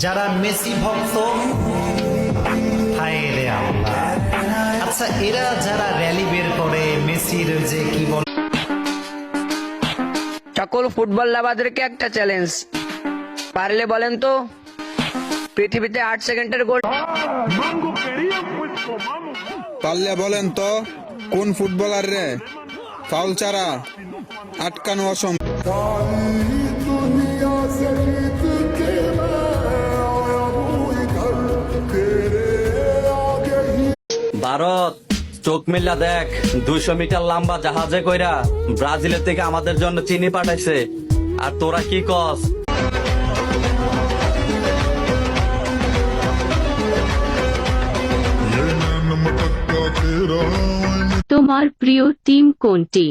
যারা মেসি ভক্ত, হায় রে আল্লাহ। আচ্ছা, এরা যারা র্যালি বের করে মেসির যে কি বলে, সকল ফুটবল লাভারদেরকে একটা চ্যালেঞ্জ, পারলে বলেন তো পৃথিবীতে 8 সেকেন্ডের গোল। পারলে বলেন তো কোন ফুটবলার রে ফাউল ছাড়া আটকানো অসম্ভব। ভারত চোখ মিল্লা দেখ, 200 মিটার লম্বা জাহাজে কইরা ব্রাজিলের থেকে আমাদের জন্য চিনি পাঠাইছে, আর তোরা কি কস? তোমার প্রিয় টিম কোনটি?